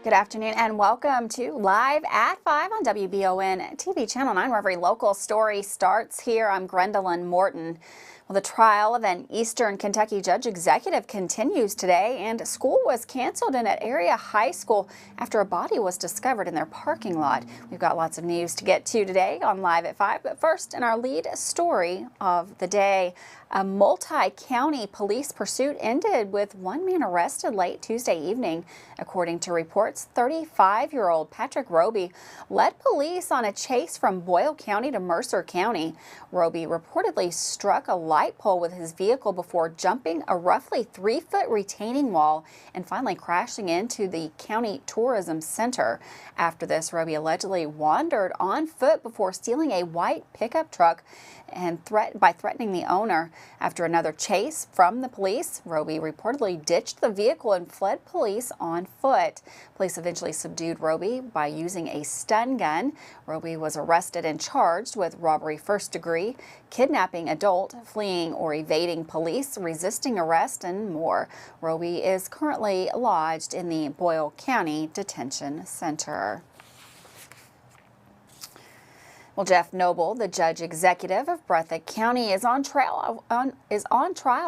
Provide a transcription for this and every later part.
Good afternoon and welcome to Live at 5 on WBON TV Channel 9, where every local story starts here. I'm Gwendolyn Morton. Well, the trial of an Eastern Kentucky judge executive continues today, and school was canceled in an area high school after a body was discovered in their parking lot. We've got lots of news to get to today on Live at 5, but first, in our lead story of the day, a multi-county police pursuit ended with one man arrested late Tuesday evening. According to reports, 35-year-old Patrick Roby led police on a chase from Boyle County to Mercer County. Roby reportedly struck a light pole with his vehicle before jumping a roughly 3-foot retaining wall and finally crashing into the county tourism center. After this, Roby allegedly wandered on foot before stealing a white pickup truck and threatening the owner. After another chase from the police, Roby reportedly ditched the vehicle and fled police on foot. Police eventually subdued Roby by using a stun gun. Roby was arrested and charged with robbery first degree, kidnapping adult, fleeing or evading police, resisting arrest, and more. Roby is currently lodged in the Boyle County Detention Center. Well, Jeff Noble, the judge executive of Breathitt County, is on trial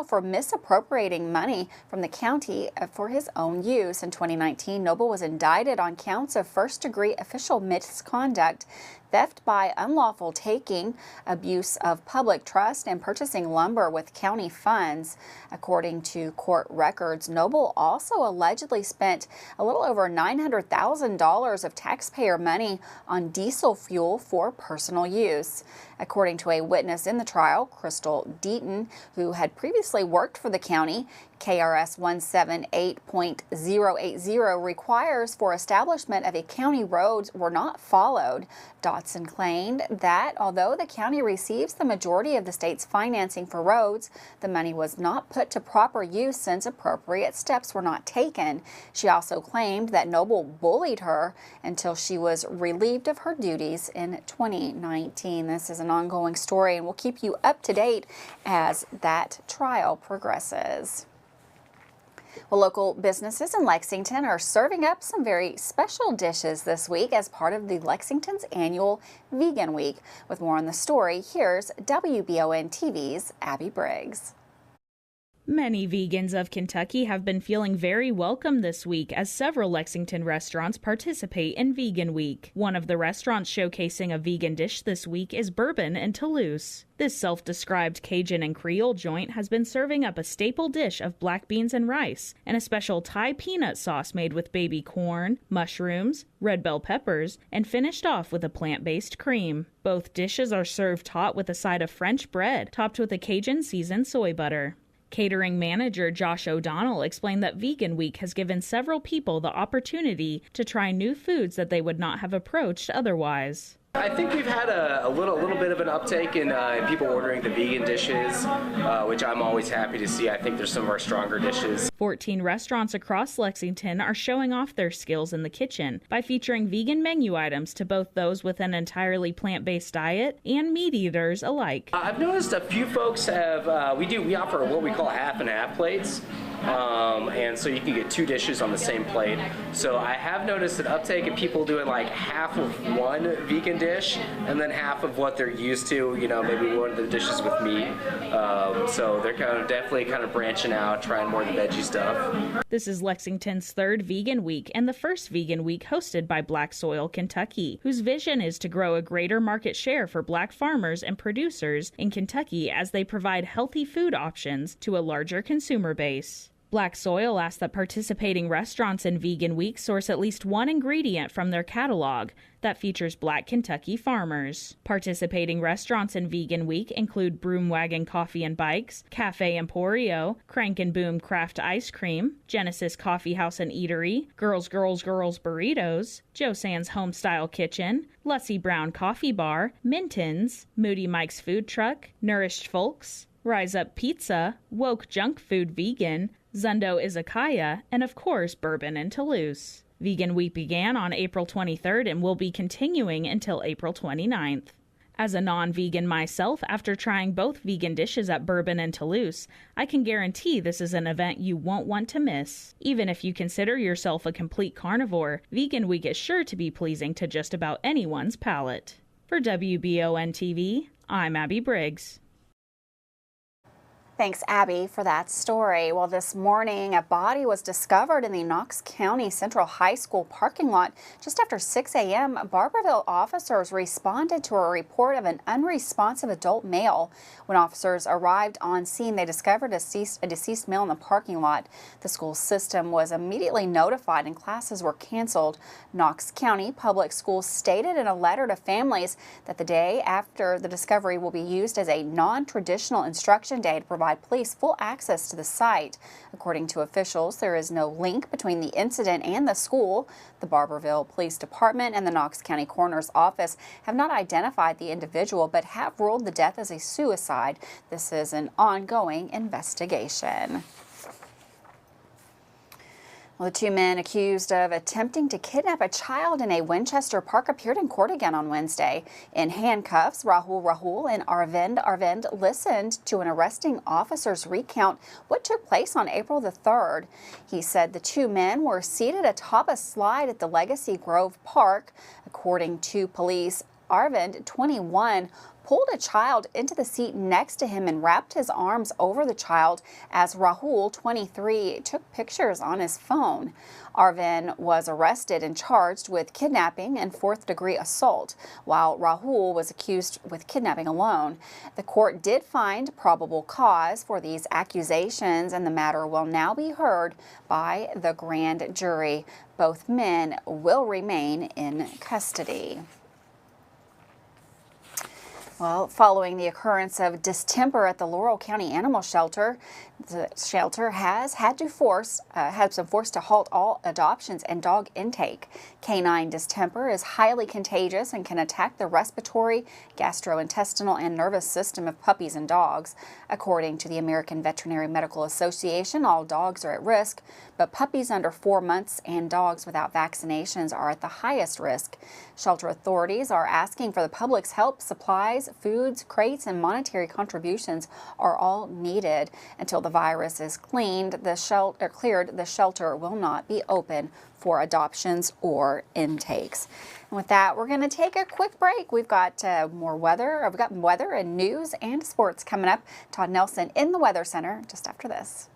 for misappropriating money from the county for his own use. In 2019, Noble was indicted on counts of first-degree official misconduct, theft by unlawful taking, abuse of public trust, and purchasing lumber with county funds. According to court records, Noble also allegedly spent a little over $900,000 of taxpayer money on diesel fuel for personal use. According to a witness in the trial, Crystal Deaton, who had previously worked for the county, KRS 178.080 requires for establishment of a county roads were not followed. Dotson claimed that although the county receives the majority of the state's financing for roads, the money was not put to proper use since appropriate steps were not taken. She also claimed that Noble bullied her until she was relieved of her duties in 2019. This is an ongoing story, and we'll keep you up to date as that trial progresses. Well, local businesses in Lexington are serving up some very special dishes this week as part of the Lexington's annual Vegan Week. With more on the story, here's WBON TV's Abby Briggs. Many vegans of Kentucky have been feeling very welcome this week as several Lexington restaurants participate in Vegan Week. One of the restaurants showcasing a vegan dish this week is Bourbon in Toulouse. This self-described Cajun and Creole joint has been serving up a staple dish of black beans and rice and a special Thai peanut sauce made with baby corn, mushrooms, red bell peppers, and finished off with a plant-based cream. Both dishes are served hot with a side of French bread topped with a Cajun seasoned soy butter. Catering manager Josh O'Donnell explained that Vegan Week has given several people the opportunity to try new foods that they would not have approached otherwise. I think we've had a little bit of an uptake in people ordering the vegan dishes, which I'm always happy to see. I think there's some of our stronger dishes. 14 restaurants across Lexington are showing off their skills in the kitchen by featuring vegan menu items to both those with an entirely plant-based diet and meat eaters alike. I've noticed a few folks have, we offer what we call half and half plates. And so you can get two dishes on the same plate. So I have noticed an uptake of people doing like half of one vegan dish and then half of what they're used to, maybe one of the dishes with meat. So they're definitely branching out, trying more of the veggie stuff. This is Lexington's third Vegan Week and the first Vegan Week hosted by Black Soil Kentucky, whose vision is to grow a greater market share for black farmers and producers in Kentucky as they provide healthy food options to a larger consumer base. Black Soil asked that participating restaurants in Vegan Week source at least one ingredient from their catalog that features black Kentucky farmers. Participating restaurants in Vegan Week include Broomwagon Coffee and Bikes, Cafe Emporio, Crank and Boom Craft Ice Cream, Genesis Coffee House and Eatery, Girls Burritos, Joe Sands Homestyle Kitchen, Lussy Brown Coffee Bar, Minton's, Moody Mike's Food Truck, Nourished Folks, Rise Up Pizza, Woke Junk Food Vegan, Zundo Izakaya, and of course Bourbon in Toulouse. Vegan Week began on April 23rd and will be continuing until April 29th. As a non-vegan myself, after trying both vegan dishes at Bourbon and Toulouse, I can guarantee this is an event you won't want to miss. Even if you consider yourself a complete carnivore, Vegan Week is sure to be pleasing to just about anyone's palate. For WBON TV, I'm Abby Briggs. Thanks, Abby, for that story. Well, this morning, a body was discovered in the Knox County Central High School parking lot. Just after 6 a.m., Barberville officers responded to a report of an unresponsive adult male. When officers arrived on scene, they discovered a deceased male in the parking lot. The school system was immediately notified and classes were canceled. Knox County Public Schools stated in a letter to families that the day after the discovery will be used as a non-traditional instruction day to provide police full access to the site. According to officials, there is no link between the incident and the school. The Barberville Police Department and the Knox County Coroner's Office have not identified the individual but have ruled the death as a suicide. This is an ongoing investigation. Well, the two men accused of attempting to kidnap a child in a Winchester park appeared in court again on Wednesday. In handcuffs, Rahul and Arvind listened to an arresting officer's recount what took place on April the 3rd. He said the two men were seated atop a slide at the Legacy Grove Park. According to police, Arvind, 21, pulled a child into the seat next to him and wrapped his arms over the child as Rahul, 23, took pictures on his phone. Arvind was arrested and charged with kidnapping and fourth-degree assault, while Rahul was accused with kidnapping alone. The court did find probable cause for these accusations, and the matter will now be heard by the grand jury. Both men will remain in custody. Well, following the occurrence of distemper at the Laurel County Animal Shelter, the shelter has been forced to halt all adoptions and dog intake. Canine distemper is highly contagious and can attack the respiratory, gastrointestinal, and nervous system of puppies and dogs. According to the American Veterinary Medical Association, all dogs are at risk, but puppies under 4 months and dogs without vaccinations are at the highest risk. Shelter authorities are asking for the public's help. Supplies, foods, crates, and monetary contributions are all needed. Until the virus is cleared, the shelter will not be open for adoptions or intakes. And with that, we're going to take a quick break. We've got more weather. We've got weather and news and sports coming up. Todd Nelson in the Weather Center just after this.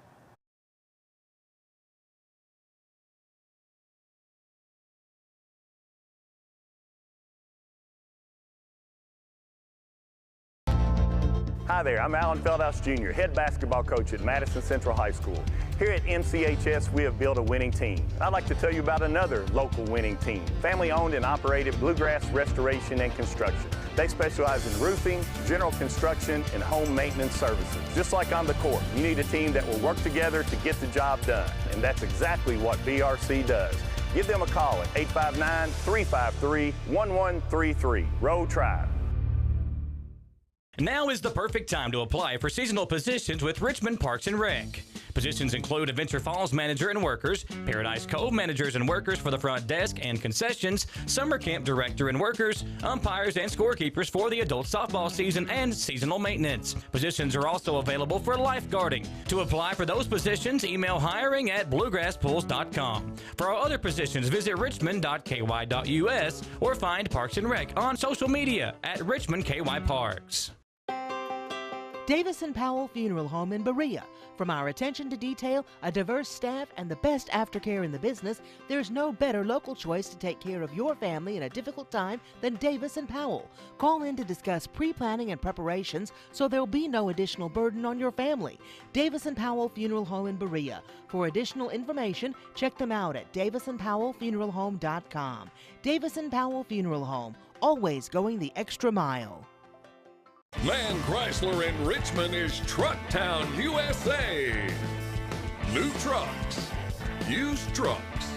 Hi there, I'm Alan Feldhouse Jr., head basketball coach at Madison Central High School. Here at MCHS, we have built a winning team. I'd like to tell you about another local winning team, family-owned and operated Bluegrass Restoration and Construction. They specialize in roofing, general construction, and home maintenance services. Just like on the court, you need a team that will work together to get the job done, and that's exactly what BRC does. Give them a call at 859-353-1133. Roll Tribe. Now is the perfect time to apply for seasonal positions with Richmond Parks and Rec. Positions include Adventure Falls manager and workers, Paradise Cove managers and workers for the front desk and concessions, summer camp director and workers, umpires and scorekeepers for the adult softball season, and seasonal maintenance. Positions are also available for lifeguarding. To apply for those positions, email hiring@bluegrasspools.com. For our other positions, visit richmond.ky.us or find Parks and Rec on social media at Richmond KY Parks. Davis & Powell Funeral Home in Berea. From our attention to detail, a diverse staff, and the best aftercare in the business, there's no better local choice to take care of your family in a difficult time than Davis & Powell. Call in to discuss pre-planning and preparations so there'll be no additional burden on your family. Davis & Powell Funeral Home in Berea. For additional information, check them out at davisandpowellfuneralhome.com. Davis & Powell Funeral Home, always going the extra mile. Man Chrysler in Richmond is Truck Town, USA. New trucks, used trucks,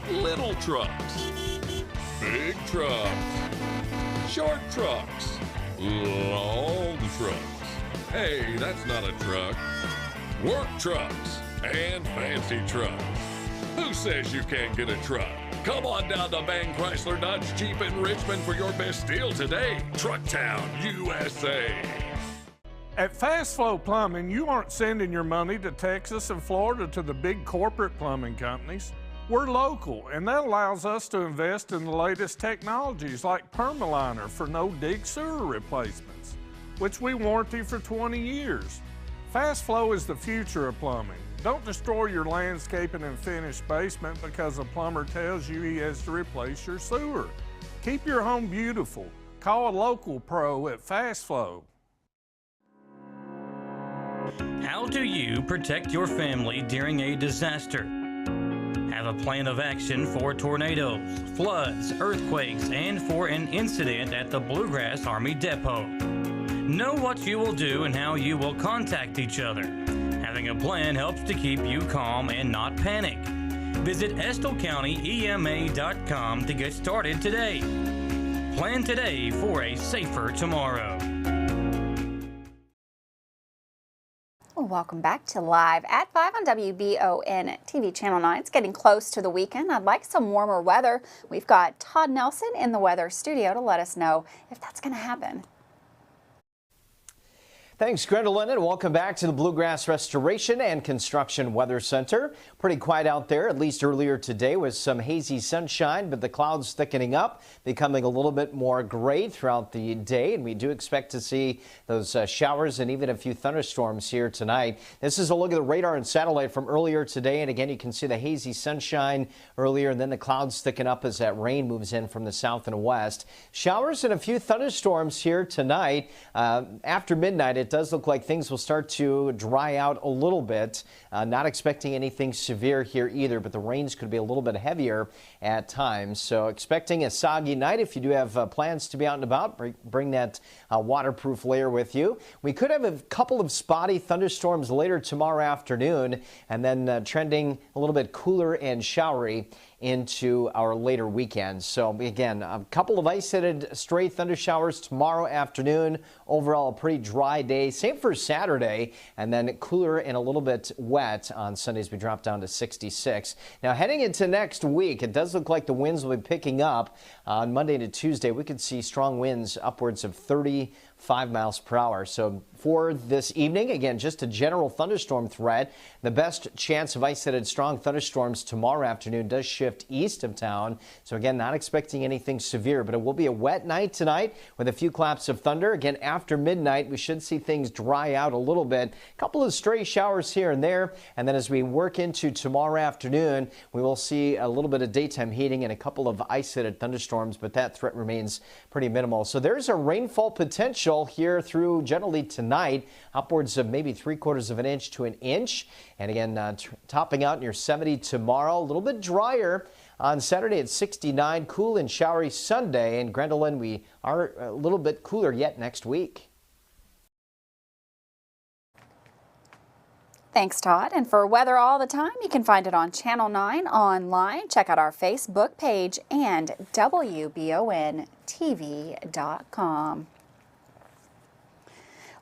little trucks, big trucks, short trucks, long trucks. Hey, that's not a truck. Work trucks and fancy trucks. Who says you can't get a truck? Come on down to Van Chrysler Dodge Jeep in Richmond for your best deal today. Trucktown, USA. At Fast Flow Plumbing, you aren't sending your money to Texas and Florida to the big corporate plumbing companies. We're local, and that allows us to invest in the latest technologies like Permaliner for no-dig sewer replacements, which we warranty for 20 years. Fast Flow is the future of plumbing. Don't destroy your landscaping and finished basement because a plumber tells you he has to replace your sewer. Keep your home beautiful. Call a local pro at Fast Flow. How do you protect your family during a disaster? Have a plan of action for tornadoes, floods, earthquakes, and for an incident at the Bluegrass Army Depot. Know what you will do and how you will contact each other. Having a plan helps to keep you calm and not panic. Visit EstleCountyEMA.com to get started today. Plan today for a safer tomorrow. Well, welcome back to Live at 5 on WBON TV Channel 9. It's getting close to the weekend. I'd like some warmer weather. We've got Todd Nelson in the weather studio to let us know if that's going to happen. Thanks, Gwendolyn, and welcome back to the Bluegrass Restoration and Construction Weather Center. Pretty quiet out there, at least earlier today, with some hazy sunshine, but the clouds thickening up, becoming a little bit more gray throughout the day, and we do expect to see those showers and even a few thunderstorms here tonight. This is a look at the radar and satellite from earlier today, and again, you can see the hazy sunshine earlier, and then the clouds thicken up as that rain moves in from the south and west. Showers and a few thunderstorms here tonight. After midnight, it does look like things will start to dry out a little bit. Not expecting anything severe here either, but the rains could be a little bit heavier at times. So expecting a soggy night. If you do have plans to be out and about, bring that waterproof layer with you. We could have a couple of spotty thunderstorms later tomorrow afternoon, and then trending a little bit cooler and showery into our later weekend. So again, a couple of isolated stray thunder showers tomorrow afternoon. Overall, a pretty dry day. Same for Saturday, and then cooler and a little bit wet on Sundays. We drop down to 66. Now heading into next week, it does look like the winds will be picking up. On Monday to Tuesday, we could see strong winds upwards of 35 miles per hour. So for this evening, again, just a general thunderstorm threat. The best chance of isolated strong thunderstorms tomorrow afternoon does shift east of town. So again, not expecting anything severe, but it will be a wet night tonight with a few claps of thunder. Again, after midnight, we should see things dry out a little bit. A couple of stray showers here and there. And then as we work into tomorrow afternoon, we will see a little bit of daytime heating and a couple of isolated thunderstorms, but that threat remains pretty minimal. So there's a rainfall potential here through generally tonight, upwards of maybe 3/4 of an inch to an inch. And again, topping out near 70 tomorrow, a little bit drier on Saturday at 69, cool and showery Sunday. And Gwendolyn, we are a little bit cooler yet next week. Thanks, Todd. And for weather all the time, you can find it on Channel 9 online. Check out our Facebook page and WBONTV.com.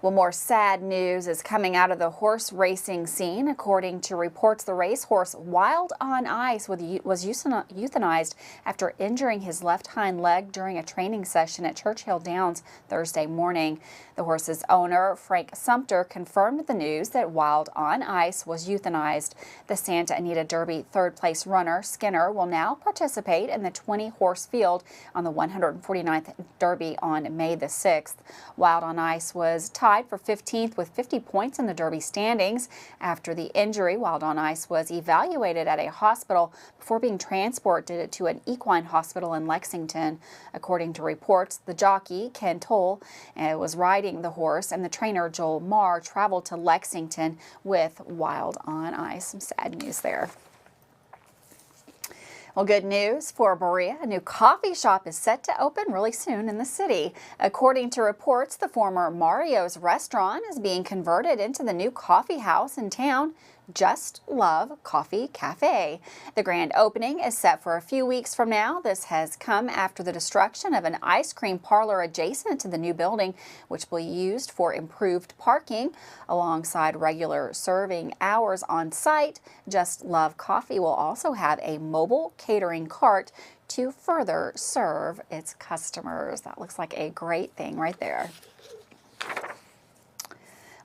Well, more sad news is coming out of the horse racing scene. According to reports, the racehorse Wild on Ice was euthanized after injuring his left hind leg during a training session at Churchill Downs Thursday morning. The horse's owner, Frank Sumter, confirmed the news that Wild on Ice was euthanized. The Santa Anita Derby third-place runner, Skinner, will now participate in the 20-horse field on the 149th Derby on May the 6th. Wild on Ice was tied for 15th with 50 points in the Derby standings. After the injury, Wild on Ice was evaluated at a hospital before being transported to an equine hospital in Lexington. According to reports, the jockey, Ken Toll, was riding the horse, and the trainer, Joel Marr, traveled to Lexington with Wild on Ice. Some sad news there. Well, good news for Berea. A new coffee shop is set to open really soon in the city. According to reports, the former Mario's restaurant is being converted into the new coffee house in town. Just Love Coffee Cafe. The grand opening is set for a few weeks from now. This has come after the destruction of an ice cream parlor adjacent to the new building, which will be used for improved parking. Alongside regular serving hours on site, Just Love Coffee will also have a mobile catering cart to further serve its customers. That looks like a great thing right there.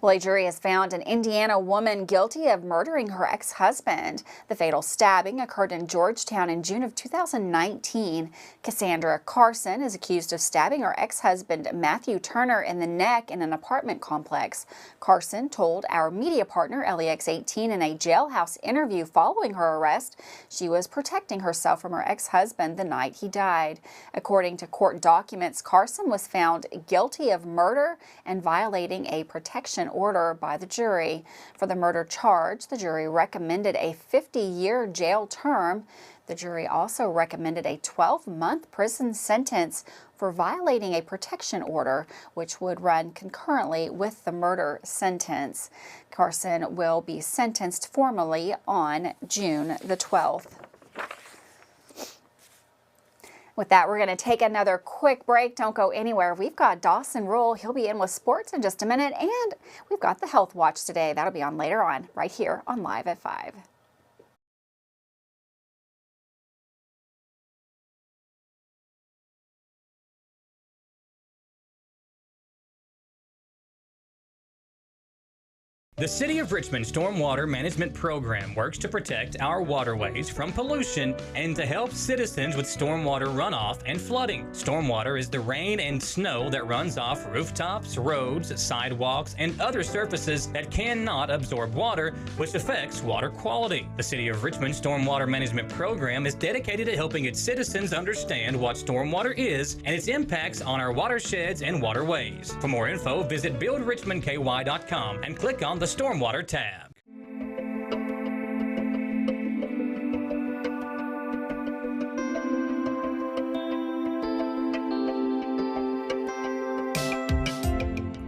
Well, a jury has found an Indiana woman guilty of murdering her ex-husband. The fatal stabbing occurred in Georgetown in June of 2019. Cassandra Carson is accused of stabbing her ex-husband Matthew Turner in the neck in an apartment complex. Carson told our media partner LEX18 in a jailhouse interview following her arrest she was protecting herself from her ex-husband the night he died. According to court documents, Carson was found guilty of murder and violating a protection order by the jury. For the murder charge, the jury recommended a 50-year jail term. The jury also recommended a 12-month prison sentence for violating a protection order, which would run concurrently with the murder sentence. Carson will be sentenced formally on June the 12th. With that, we're going to take another quick break. Don't go anywhere. We've got Dawson Rule. He'll be in with sports in just a minute. And we've got the Health Watch today. That'll be on later on, right here on Live at 5. The City of Richmond Stormwater Management Program works to protect our waterways from pollution and to help citizens with stormwater runoff and flooding. Stormwater is the rain and snow that runs off rooftops, roads, sidewalks, and other surfaces that cannot absorb water, which affects water quality. The City of Richmond Stormwater Management Program is dedicated to helping its citizens understand what stormwater is and its impacts on our watersheds and waterways. For more info, visit buildrichmondky.com and click on the Stormwater tab.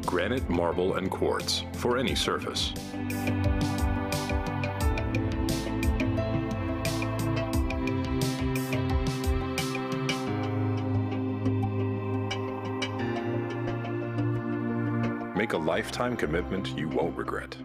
Granite, marble, and quartz for any surface. Make a lifetime commitment you won't regret.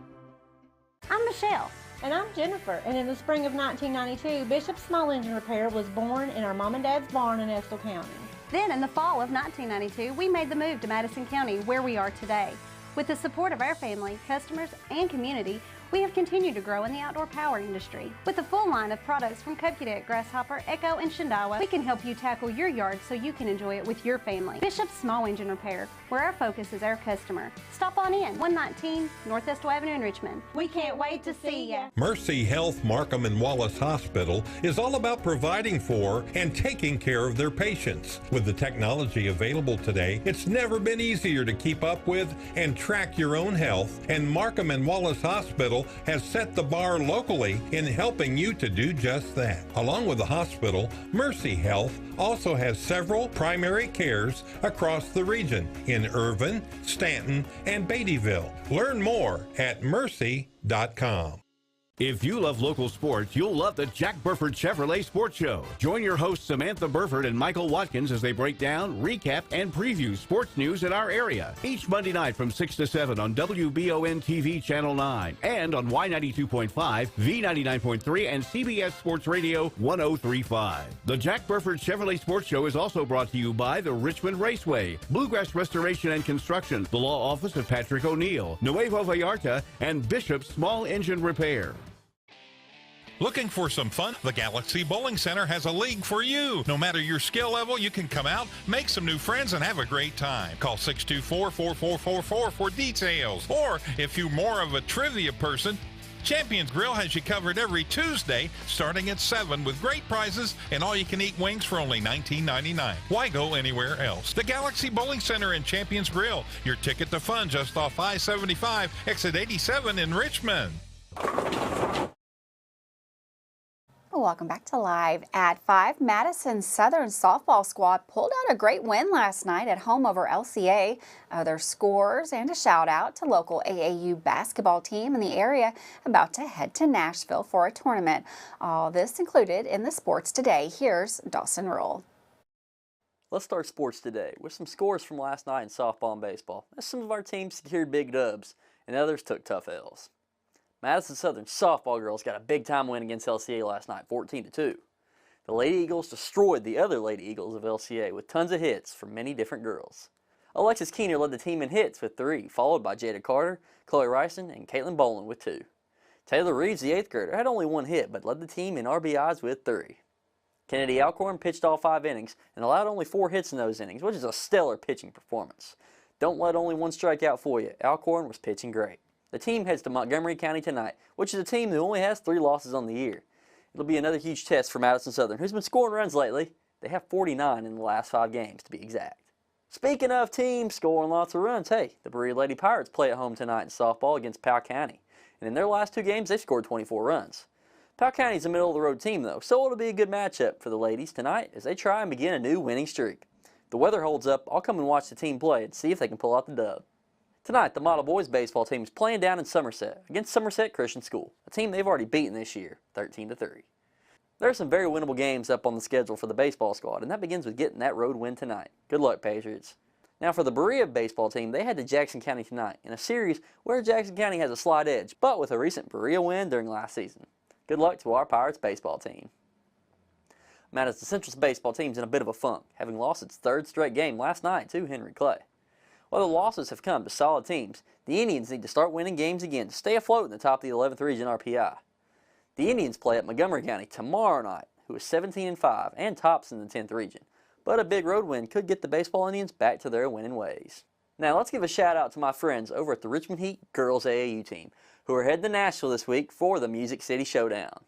I'm Michelle. And I'm Jennifer. And in the spring of 1992, Bishop's Small Engine Repair was born in our mom and dad's barn in Estill County. Then in the fall of 1992, we made the move to Madison County, where we are today. With the support of our family, customers, and community, we have continued to grow in the outdoor power industry. With a full line of products from Cupcadet, Grasshopper, Echo, and Shindawa, we can help you tackle your yard so you can enjoy it with your family. Bishop's Small Engine Repair, where our focus is our customer. Stop on in, 119 North Estill Avenue in Richmond. We can't wait to see ya. Mercy Health Marcum Wallace Hospital is all about providing for and taking care of their patients. With the technology available today, it's never been easier to keep up with and track your own health, and Marcum Wallace Hospital has set the bar locally in helping you to do just that. Along with the hospital, Mercy Health also has several primary cares across the region in Irvin, Stanton, and Beattyville. Learn more at mercy.com. If you love local sports, you'll love the Jack Burford Chevrolet Sports Show. Join your hosts Samantha Burford and Michael Watkins as they break down, recap, and preview sports news in our area. Each Monday night from 6 to 7 on WBON TV Channel 9 and on Y92.5, V99.3, and CBS Sports Radio 103.5. The Jack Burford Chevrolet Sports Show is also brought to you by the Richmond Raceway, Bluegrass Restoration and Construction, the Law Office of Patrick O'Neill, Nuevo Vallarta, and Bishop's Small Engine Repair. Looking for some fun? The Galaxy Bowling Center has a league for you. No matter your skill level, you can come out, make some new friends, and have a great time. Call 624-4444 for details. Or if you're more of a trivia person, Champions Grill has you covered every Tuesday starting at 7 with great prizes and all-you-can-eat wings for only $19.99. Why go anywhere else? The Galaxy Bowling Center and Champions Grill, your ticket to fun just off I-75, exit 87 in Richmond. Welcome back to Live at 5. Madison Southern softball squad pulled out a great win last night at home over LCA. Other scores and a shout out to local AAU basketball team in the area about to head to Nashville for a tournament. All this included in the sports today. Here's Dawson Rule. Let's start sports today with some scores from last night in softball and baseball, as some of our teams secured big dubs and others took tough L's. Madison Southern softball girls got a big-time win against LCA last night, 14-2. The Lady Eagles destroyed the other Lady Eagles of LCA with tons of hits from many different girls. Alexis Keener led the team in hits with 3, followed by Jada Carter, Chloe Ryson, and Caitlin Boland with 2. Taylor Reeves, the 8th grader, had only 1 hit, but led the team in RBIs with 3. Kennedy Alcorn pitched all 5 innings and allowed only 4 hits in those innings, which is a stellar pitching performance. Don't let only 1 strikeout fool you. Alcorn was pitching great. The team heads to Montgomery County tonight, which is a team that only has 3 losses on the year. It'll be another huge test for Madison Southern, who's been scoring runs lately. They have 49 in the last 5 games, to be exact. Speaking of teams scoring lots of runs, hey, the Breathitt Lady Pirates play at home tonight in softball against Powell County. And in their last 2 games, they've scored 24 runs. Powell County's a middle-of-the-road team, though, so it'll be a good matchup for the ladies tonight as they try and begin a new winning streak. If the weather holds up, I'll come and watch the team play and see if they can pull out the dub. Tonight, the model boys baseball team is playing down in Somerset against Somerset Christian School, a team they've already beaten this year, 13-3. There are some very winnable games up on the schedule for the baseball squad, and that begins with getting that road win tonight. Good luck, Patriots. Now for the Berea baseball team, they head to Jackson County tonight in a series where Jackson County has a slight edge, but with a recent Berea win during last season. Good luck to our Pirates baseball team. Madison Central's baseball team's in a bit of a funk, having lost its 3rd straight game last night to Henry Clay. While the losses have come to solid teams, the Indians need to start winning games again to stay afloat in the top of the 11th region RPI. The Indians play at Montgomery County tomorrow night, who is 17-5 and tops in the 10th region. But a big road win could get the baseball Indians back to their winning ways. Now let's give a shout out to my friends over at the Richmond Heat Girls AAU team, who are heading to Nashville this week for the Music City Showdown.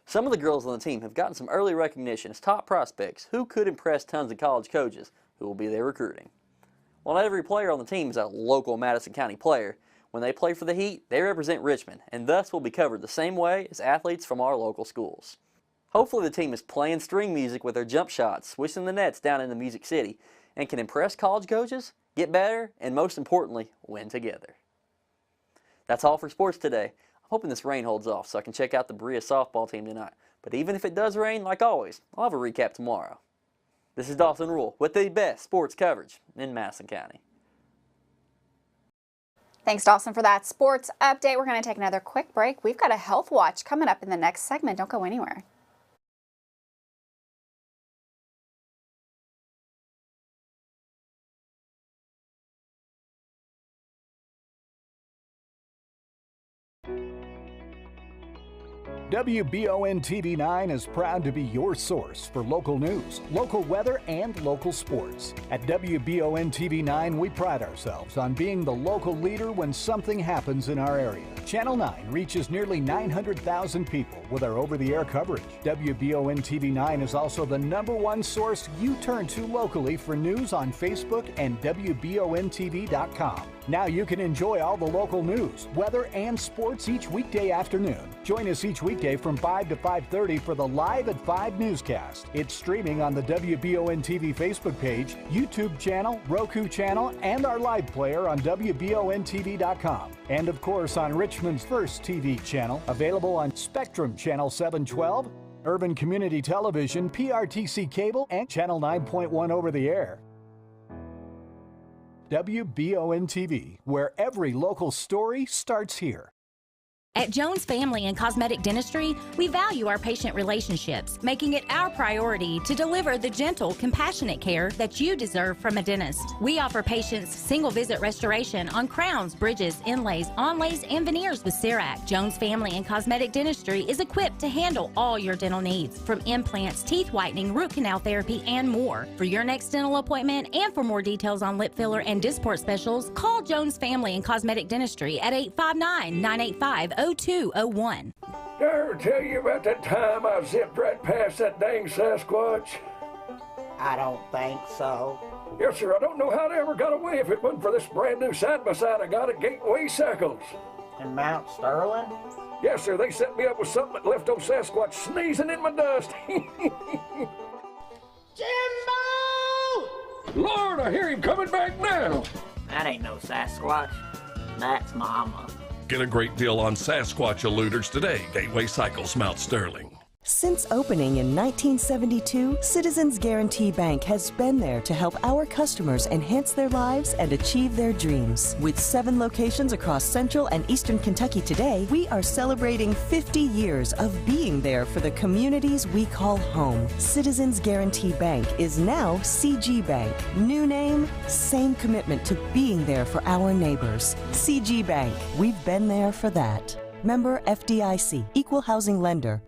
Some of the girls on the team have gotten some early recognition as top prospects who could impress tons of college coaches who will be there recruiting. While not every player on the team is a local Madison County player, when they play for the Heat, they represent Richmond and thus will be covered the same way as athletes from our local schools. Hopefully the team is playing string music with their jump shots, swishing the nets down in the Music City, and can impress college coaches, get better, and most importantly, win together. That's all for sports today. I'm hoping this rain holds off so I can check out the Berea softball team tonight. But even if it does rain, like always, I'll have a recap tomorrow. This is Dawson Rule with the best sports coverage in Madison County. Thanks, Dawson, for that sports update. We're going to take another quick break. We've got a health watch coming up in the next segment. Don't go anywhere. WBON TV9 is proud to be your source for local news, local weather, and local sports. At WBON TV9, we pride ourselves on being the local leader when something happens in our area. Channel 9 reaches nearly 900,000 people with our over-the-air coverage. WBON TV9 is also the #1 source you turn to locally for news on Facebook and WBONTV.com. Now you can enjoy all the local news, weather, and sports each weekday afternoon. Join us each weekday from 5 to 5:30 for the Live at 5 newscast. It's streaming on the WBON TV Facebook page, YouTube channel, Roku channel, and our live player on WBONTV.com. And of course on Richmond's first TV channel, available on Spectrum Channel 712, Urban Community Television, PRTC Cable, and Channel 9.1 over the air. WBON TV, where every local story starts here. At Jones Family and Cosmetic Dentistry, we value our patient relationships, making it our priority to deliver the gentle, compassionate care that you deserve from a dentist. We offer patients single-visit restoration on crowns, bridges, inlays, onlays, and veneers with CERAC. Jones Family and Cosmetic Dentistry is equipped to handle all your dental needs, from implants, teeth whitening, root canal therapy, and more. For your next dental appointment and for more details on lip filler and Dysport specials, call Jones Family and Cosmetic Dentistry at 859-985-0201. Did I ever tell you about that time I zipped right past that dang Sasquatch? I don't think so. Yes, sir. I don't know how they ever got away if it wasn't for this brand new side-by-side I got at Gateway Cycles. In Mount Sterling? Yes, sir, they set me up with something that left old Sasquatch sneezing in my dust. Jimbo! Lord, I hear him coming back now. That ain't no Sasquatch. That's Mama. Get a great deal on Sasquatch eluders today. Gateway Cycles, Mount Sterling. Since opening in 1972, Citizens Guarantee Bank has been there to help our customers enhance their lives and achieve their dreams. With 7 locations across central and eastern Kentucky today, we are celebrating 50 years of being there for the communities we call home. Citizens Guarantee Bank is now CG Bank. New name, same commitment to being there for our neighbors. CG Bank, we've been there for that. Member FDIC, Equal Housing Lender.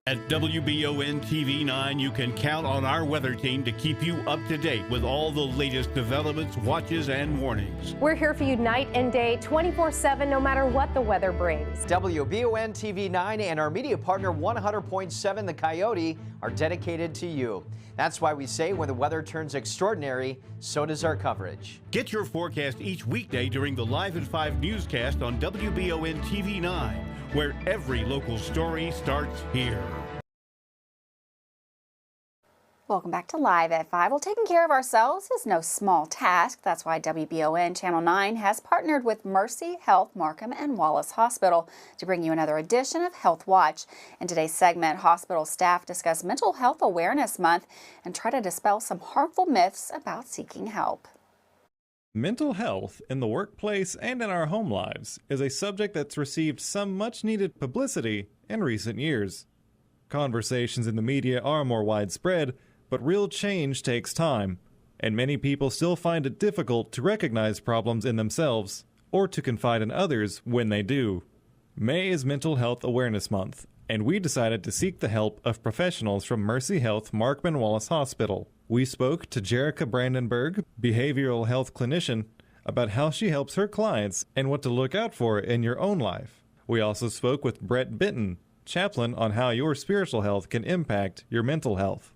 At WBON TV 9, you can count on our weather team to keep you up to date with all the latest developments, watches, and warnings. We're here for you night and day, 24/7, no matter what the weather brings. WBON TV 9 and our media partner 100.7 The Coyote are dedicated to you. That's why we say when the weather turns extraordinary, so does our coverage. Get your forecast each weekday during the Live at 5 newscast on WBON TV 9, where every local story starts here. Welcome back to Live at 5. Well, taking care of ourselves is no small task. That's why WBON Channel 9 has partnered with Mercy Health Marcum and Wallace Hospital to bring you another edition of Health Watch. In today's segment, hospital staff discuss Mental Health Awareness Month and try to dispel some harmful myths about seeking help. Mental health in the workplace and in our home lives is a subject that's received some much-needed publicity in recent years. Conversations in the media are more widespread, but real change takes time, and many people still find it difficult to recognize problems in themselves or to confide in others when they do. May is Mental Health Awareness Month, and we decided to seek the help of professionals from Mercy Health Marcum Wallace Hospital. We spoke to Jerica Brandenburg, behavioral health clinician, about how she helps her clients and what to look out for in your own life. We also spoke with Brett Benton, chaplain, on how your spiritual health can impact your mental health.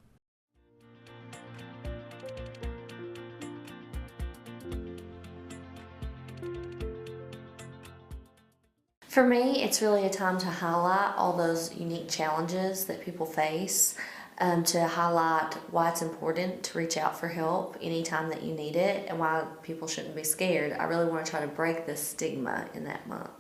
For me, it's really a time to highlight all those unique challenges that people face, to highlight why it's important to reach out for help anytime that you need it and why people shouldn't be scared. I really want to try to break this stigma in that month.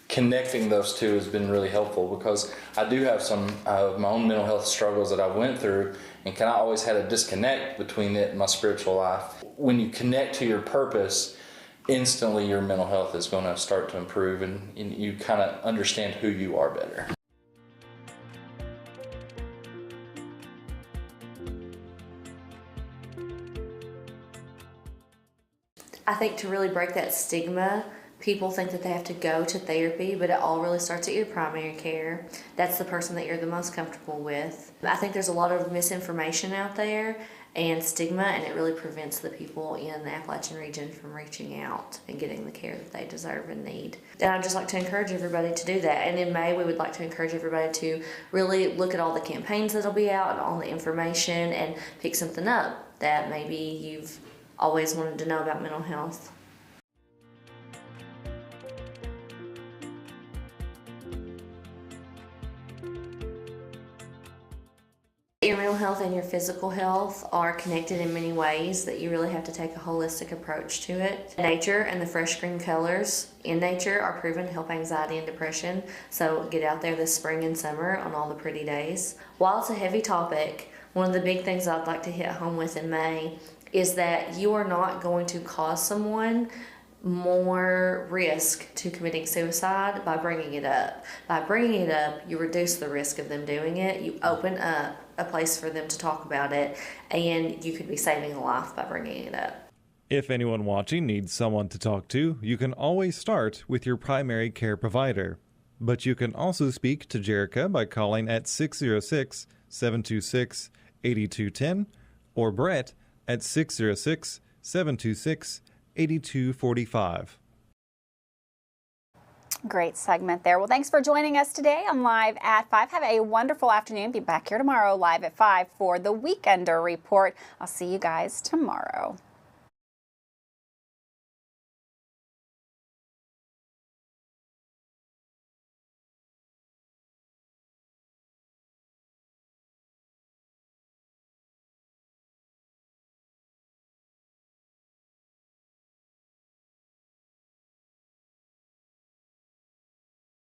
Connecting those two has been really helpful because I do have some of my own mental health struggles that I went through, and I always had a disconnect between it and my spiritual life. When you connect to your purpose, instantly your mental health is going to start to improve, and you kind of understand who you are better. I think to really break that stigma, people think that they have to go to therapy, but it all really starts at your primary care. That's the person that you're the most comfortable with. I think there's a lot of misinformation out there and stigma, and it really prevents the people in the Appalachian region from reaching out and getting the care that they deserve and need. And I'd just like to encourage everybody to do that. And in May, we would like to encourage everybody to really look at all the campaigns that'll be out and all the information and pick something up that maybe you've always wanted to know about mental health. Your mental health and your physical health are connected in many ways that you really have to take a holistic approach to it. Nature and the fresh green colors in nature are proven to help anxiety and depression, so get out there this spring and summer on all the pretty days. While it's a heavy topic, one of the big things I'd like to hit home with in May is that you are not going to cause someone more risk to committing suicide by bringing it up. By bringing it up, you reduce the risk of them doing it. You open up a place for them to talk about it, and you could be saving a life by bringing it up. If anyone watching needs someone to talk to, you can always start with your primary care provider. But you can also speak to Jerica by calling at 606-726-8210 or Brett at 606-726-8245. Great segment there. Well, thanks for joining us today on Live at 5. Have a wonderful afternoon. Be back here tomorrow live at 5 for the Weekender Report. I'll see you guys tomorrow.